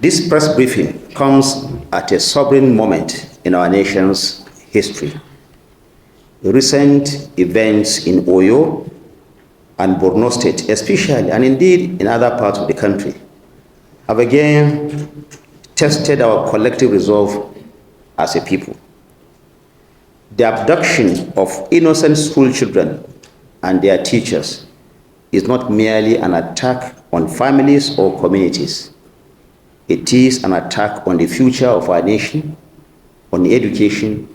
This press briefing comes at a sobering moment in our nation's history. Recent events in Oyo and Borno State, especially, and indeed in other parts of the country, have again tested our collective resolve as a people. The abduction of innocent school children and their teachers is not merely an attack on families or communities. It is an attack on the future of our nation, on education,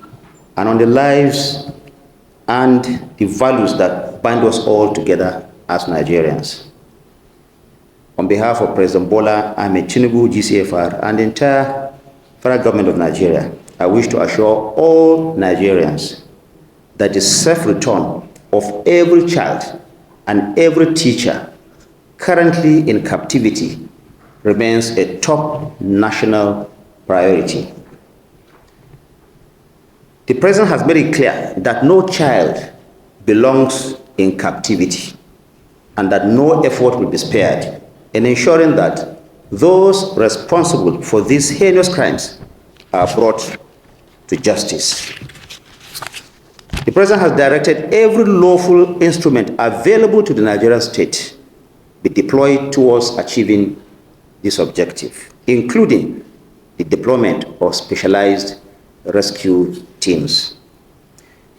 and on the lives and the values that bind us all together as Nigerians. On behalf of President Bola Ahmed Tinubu, GCFR, and the entire federal government of Nigeria, I wish to assure all Nigerians that the safe return of every child and every teacher currently in captivity remains a top national priority. The President has made it clear that no child belongs in captivity and that no effort will be spared in ensuring that those responsible for these heinous crimes are brought to justice. The President has directed every lawful instrument available to the Nigerian state be deployed towards achieving this objective, including the deployment of specialized rescue teams.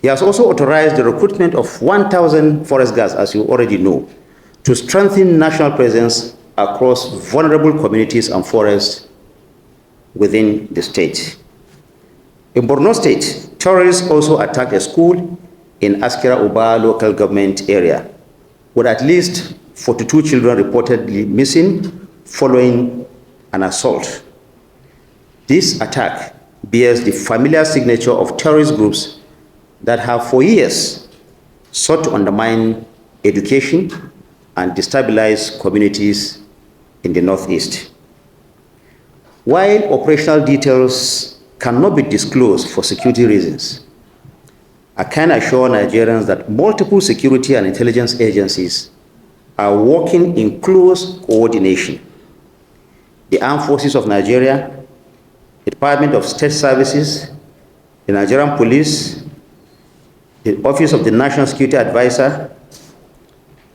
He has also authorized the recruitment of 1,000 forest guards, as you already know, to strengthen national presence across vulnerable communities and forests within the state. In Borno State, terrorists also attacked a school in Askira Uba local government area, with at least 42 children reportedly missing following an assault. This attack bears the familiar signature of terrorist groups that have for years sought to undermine education and destabilize communities in the Northeast. While operational details cannot be disclosed for security reasons, I can assure Nigerians that multiple security and intelligence agencies are working in close coordination. The Armed Forces of Nigeria, the Department of State Services, the Nigerian Police, the Office of the National Security Advisor,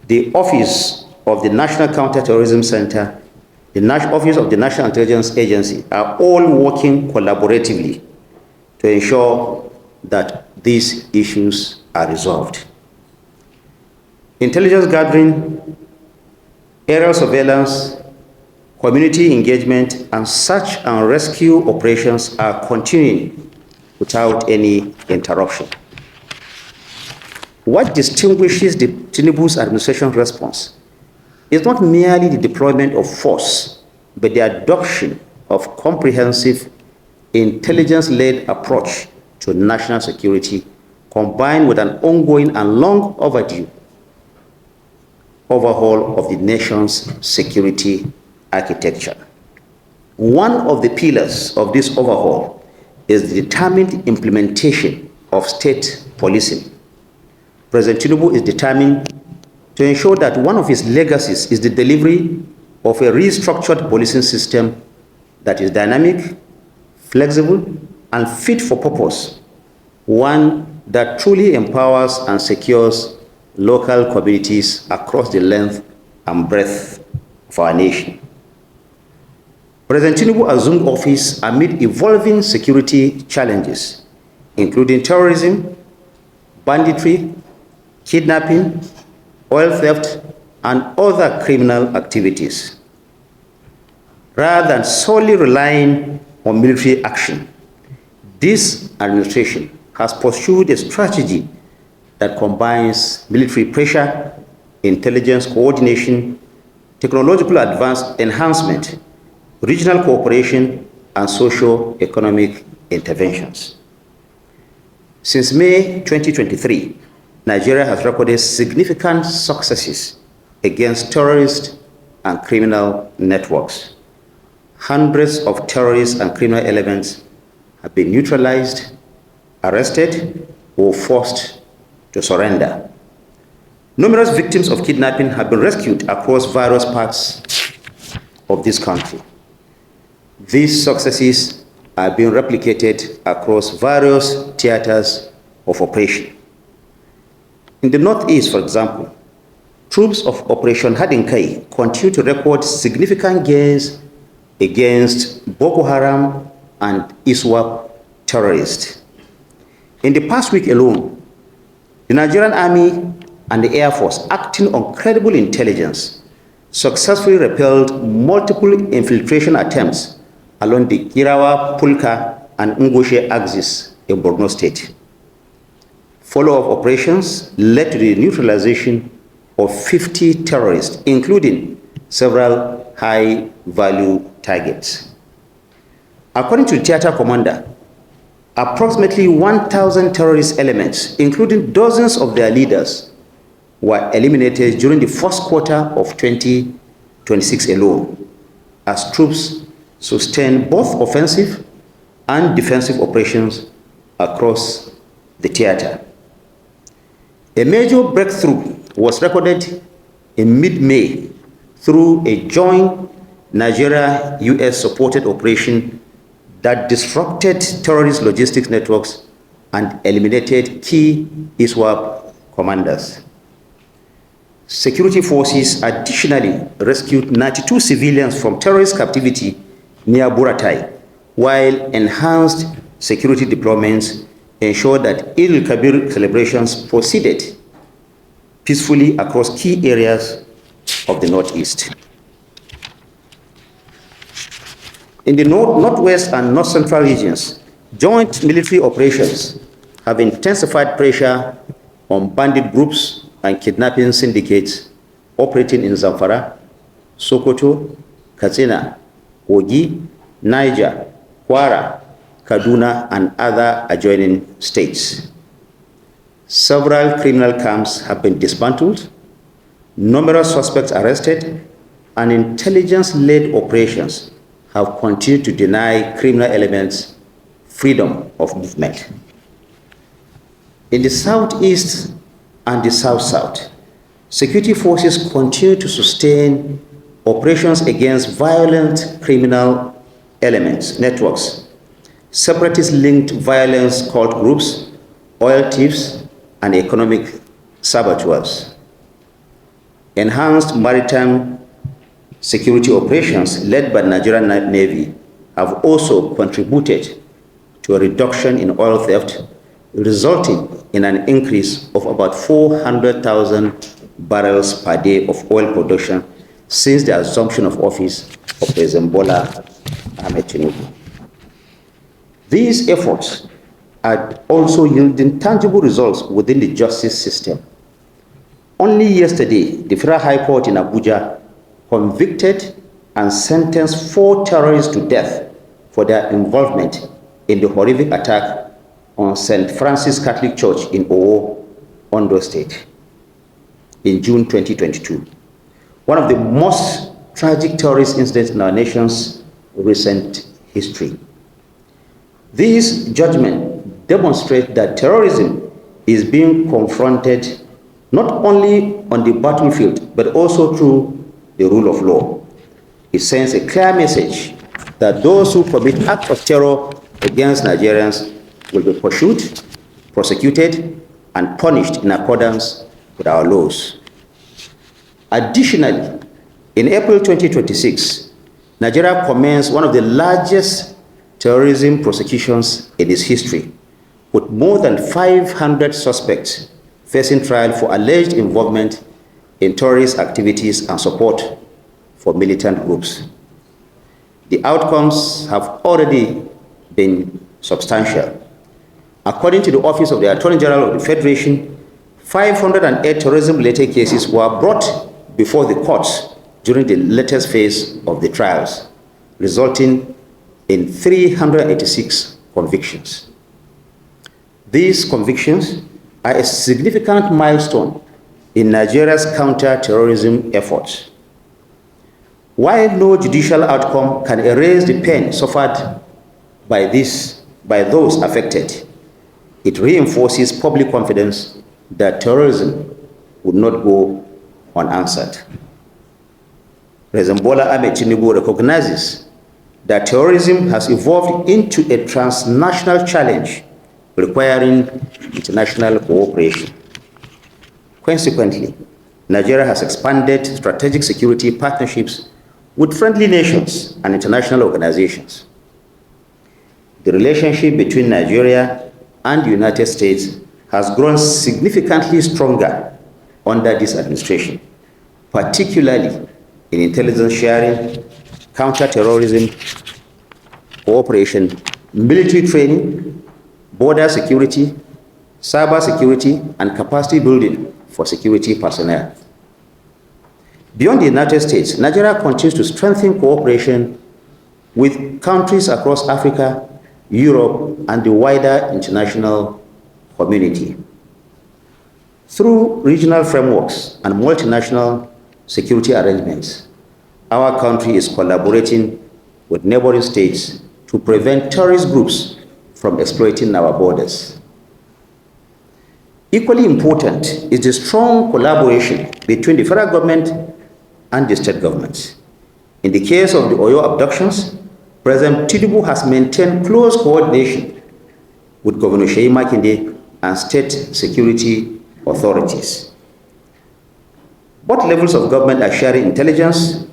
the Office of the National Counterterrorism Center, the Office of the National Intelligence Agency are all working collaboratively to ensure that these issues are resolved. Intelligence gathering, aerial surveillance, community engagement, and search and rescue operations are continuing without any interruption. What distinguishes the Tinubu's administration response is not merely the deployment of force, but the adoption of comprehensive, intelligence-led approach to national security, combined with an ongoing and long overdue overhaul of the nation's security architecture. One of the pillars of this overhaul is the determined implementation of state policing. President Tinubu is determined to ensure that one of his legacies is the delivery of a restructured policing system that is dynamic, flexible, and fit for purpose, one that truly empowers and secures local communities across the length and breadth of our nation. President Tinubu assumed office amid evolving security challenges, including terrorism, banditry, kidnapping, oil theft, and other criminal activities. Rather than solely relying on military action, this administration has pursued a strategy that combines military pressure, intelligence coordination, technological enhancement, regional cooperation, and socio-economic interventions. Since May 2023, Nigeria has recorded significant successes against terrorist and criminal networks. Hundreds of terrorists and criminal elements have been neutralized, arrested, or forced to surrender. Numerous victims of kidnapping have been rescued across various parts of this country. These successes are being replicated across various theaters of operation. In the Northeast, for example, troops of Operation Hadinkai continue to record significant gains against Boko Haram and ISWAP terrorists. In the past week alone, the Nigerian Army and the Air Force, acting on credible intelligence, successfully repelled multiple infiltration attempts along the Kirawa, Pulka, and Ngoshe axis in Borno State. Follow-up operations led to the neutralization of 50 terrorists, including several high-value targets. According to the theater commander, approximately 1,000 terrorist elements, including dozens of their leaders, were eliminated during the first quarter of 2026 alone, as troops sustained both offensive and defensive operations across the theater. A major breakthrough was recorded in mid-May through a joint Nigeria-US supported operation that disrupted terrorist logistics networks and eliminated key ISWAP commanders. Security forces additionally rescued 92 civilians from terrorist captivity near Buratai, while enhanced security deployments ensured that Eid al-Kabir celebrations proceeded peacefully across key areas of the Northeast. In the Northwest and North Central regions, joint military operations have intensified pressure on bandit groups and kidnapping syndicates operating in Zamfara, Sokoto, Katsina, Kogi, Niger, Kwara, Kaduna, and other adjoining states. Several criminal camps have been dismantled, numerous suspects arrested, and intelligence-led operations have continued to deny criminal elements freedom of movement. In the Southeast and the South-South, security forces continue to sustain operations against violent criminal elements, networks, separatist-linked violence cult groups, oil thieves, and economic saboteurs. Enhanced maritime security operations led by the Nigerian Navy have also contributed to a reduction in oil theft, resulting in an increase of about 400,000 barrels per day of oil production since the assumption of office of President Bola Ahmed Tinubu. These efforts are also yielding tangible results within the justice system. Only yesterday, the Federal High Court in Abuja convicted and sentenced 4 terrorists to death for their involvement in the horrific attack on St. Francis Catholic Church in Owo, Ondo State, in June 2022. One of the most tragic terrorist incidents in our nation's recent history. These judgments demonstrate that terrorism is being confronted not only on the battlefield, but also through the rule of law. It sends a clear message that those who commit acts of terror against Nigerians will be pursued, prosecuted, and punished in accordance with our laws. Additionally, in April 2026, Nigeria commenced one of the largest terrorism prosecutions in its history, with more than 500 suspects facing trial for alleged involvement in terrorist activities and support for militant groups. The outcomes have already been substantial. According to the Office of the Attorney General of the Federation, 508 terrorism-related cases were brought before the courts during the latest phase of the trials, resulting in 386 convictions. These convictions are a significant milestone in Nigeria's counter-terrorism efforts. While no judicial outcome can erase the pain suffered by those affected, it reinforces public confidence that terrorism would not go unanswered. President Bola Ahmed Tinubu recognizes that terrorism has evolved into a transnational challenge requiring international cooperation. Consequently, Nigeria has expanded strategic security partnerships with friendly nations and international organizations. The relationship between Nigeria and the United States has grown significantly stronger under this administration, particularly in intelligence sharing, counterterrorism cooperation, military training, border security, cyber security, and capacity building for security personnel. Beyond the United States, Nigeria continues to strengthen cooperation with countries across Africa, Europe, and the wider international community. Through regional frameworks and multinational security arrangements, our country is collaborating with neighboring states to prevent terrorist groups from exploiting our borders. Equally important is the strong collaboration between the federal government and the state governments. In the case of the Oyo abductions, President Tinubu has maintained close coordination with Governor Seyi Makinde and state security authorities. Both levels of government are sharing intelligence,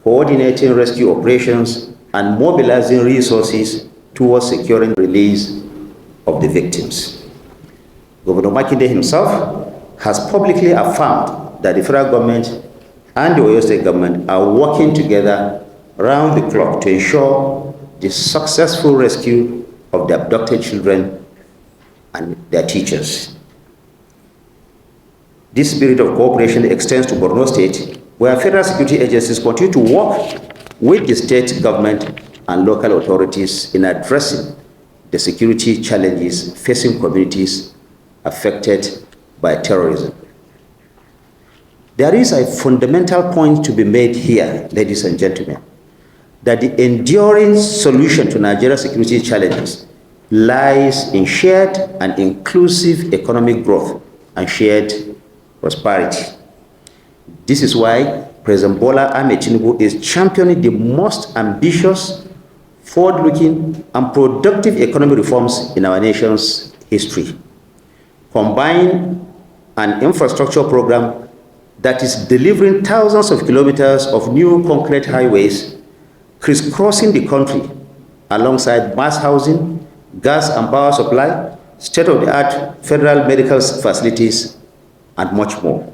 coordinating rescue operations, and mobilizing resources towards securing the release of the victims. Governor Makinde himself has publicly affirmed that the federal government and the Oyo State government are working together round the clock to ensure the successful rescue of the abducted children and their teachers. This spirit of cooperation extends to Borno State, where federal security agencies continue to work with the state government and local authorities in addressing the security challenges facing communities affected by terrorism. There is a fundamental point to be made here, ladies and gentlemen, that the enduring solution to Nigeria's security challenges lies in shared and inclusive economic growth and shared prosperity. This is why President Bola Ahmed Tinubu is championing the most ambitious, forward-looking, and productive economic reforms in our nation's history. Combine an infrastructure program that is delivering thousands of kilometers of new concrete highways, crisscrossing the country alongside mass housing, gas and power supply, state-of-the-art federal medical facilities, and much more.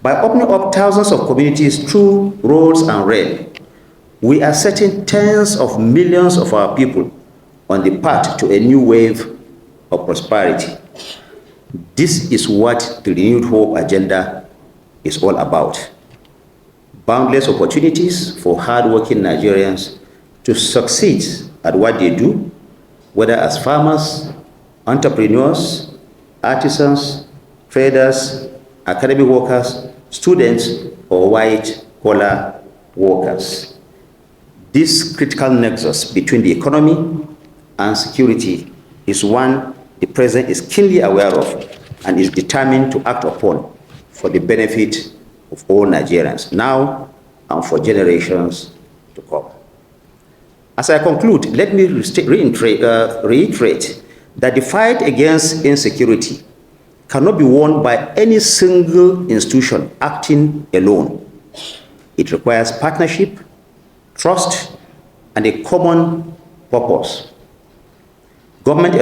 By opening up thousands of communities through roads and rail, we are setting tens of millions of our people on the path to a new wave of prosperity. This is what the Renewed Hope agenda is all about. Boundless opportunities for hardworking Nigerians to succeed at what they do, whether as farmers, entrepreneurs, artisans, traders, academic workers, students, or white-collar workers. This critical nexus between the economy and security is one the President is keenly aware of and is determined to act upon for the benefit of all Nigerians, now and for generations to come. As I conclude, let me reiterate that the fight against insecurity cannot be won by any single institution acting alone. It requires partnership, trust, and a common purpose. Government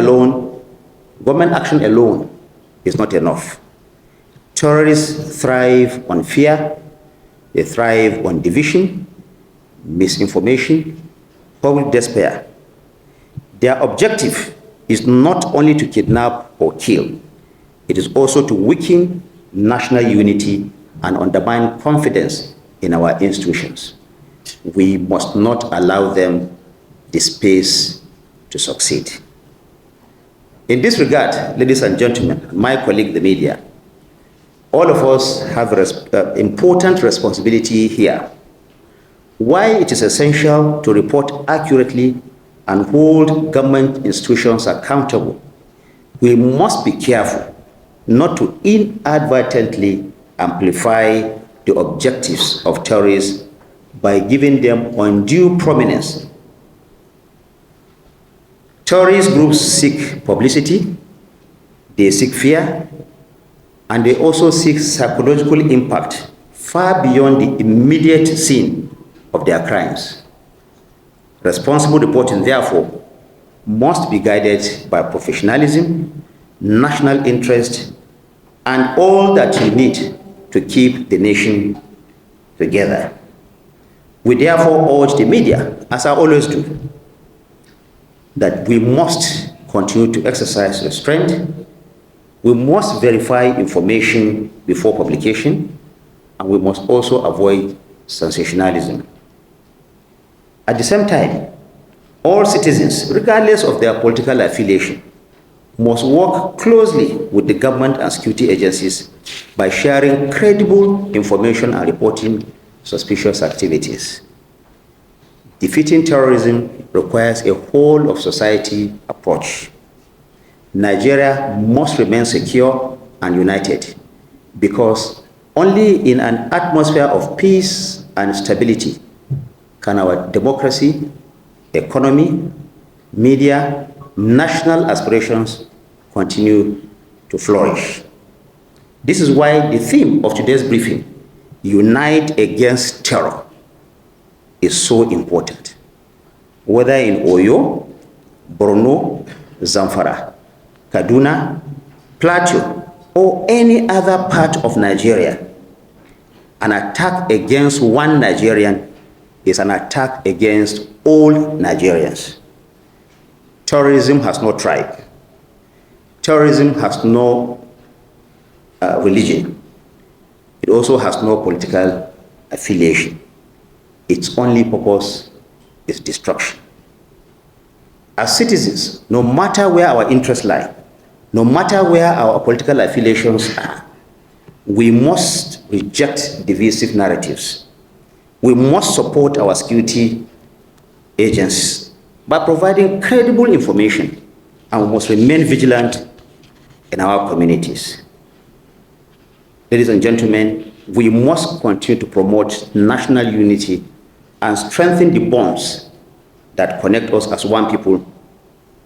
action alone is not enough. Terrorists thrive on fear, they thrive on division, misinformation, public despair. Their objective is not only to kidnap or kill, it is also to weaken national unity and undermine confidence in our institutions. We must not allow them the space to succeed. In this regard, ladies and gentlemen, my colleague, the media, all of us have important responsibility here. Why it is essential to report accurately and hold government institutions accountable, we must be careful not to inadvertently amplify the objectives of terrorists by giving them undue prominence. Terrorist groups seek publicity, they seek fear, and they also seek psychological impact far beyond the immediate scene of their crimes. Responsible reporting, therefore, must be guided by professionalism, national interest, and all that you need to keep the nation together. We therefore urge the media, as I always do, that we must continue to exercise restraint. We must verify information before publication, and we must also avoid sensationalism. At the same time, all citizens, regardless of their political affiliation, must work closely with the government and security agencies by sharing credible information and reporting suspicious activities. Defeating terrorism requires a whole of society approach. Nigeria must remain secure and united, because only in an atmosphere of peace and stability can our democracy, economy, media, national aspirations continue to flourish. This is why the theme of today's briefing, Unite Against Terror, is so important. Whether in Oyo, Borno, Zamfara, Kaduna, Plateau, or any other part of Nigeria, an attack against one Nigerian is an attack against all Nigerians. Terrorism has no tribe. Terrorism has no religion. It also has no political affiliation. Its only purpose is destruction. As citizens, no matter where our interests lie, no matter where our political affiliations are, we must reject divisive narratives. We must support our security agents by providing credible information, and we must remain vigilant in our communities. Ladies and gentlemen, we must continue to promote national unity and strengthen the bonds that connect us as one people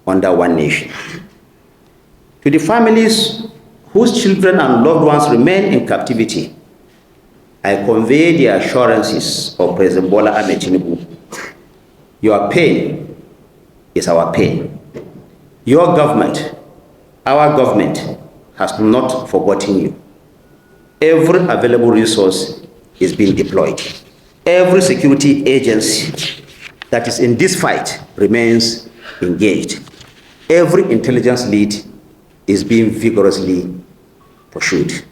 under one nation. To the families whose children and loved ones remain in captivity, I convey the assurances of President Bola Ahmed Tinubu. Your pain is our pain. Your government, our government, has not forgotten you. Every available resource is being deployed. Every security agency that is in this fight remains engaged. Every intelligence lead is being vigorously pursued.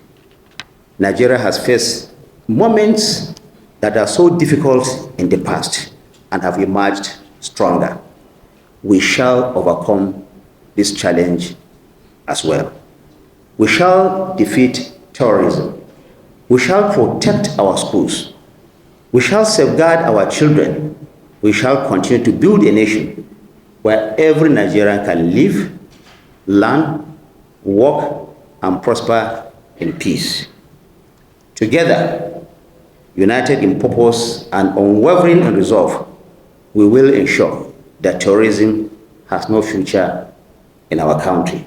Nigeria has faced moments that are so difficult in the past and have emerged stronger. We shall overcome this challenge as well. We shall defeat terrorism. We shall protect our schools. We shall safeguard our children. We shall continue to build a nation where every Nigerian can live, learn, work, and prosper in peace. Together, united in purpose and unwavering in resolve, we will ensure that terrorism has no future in our country.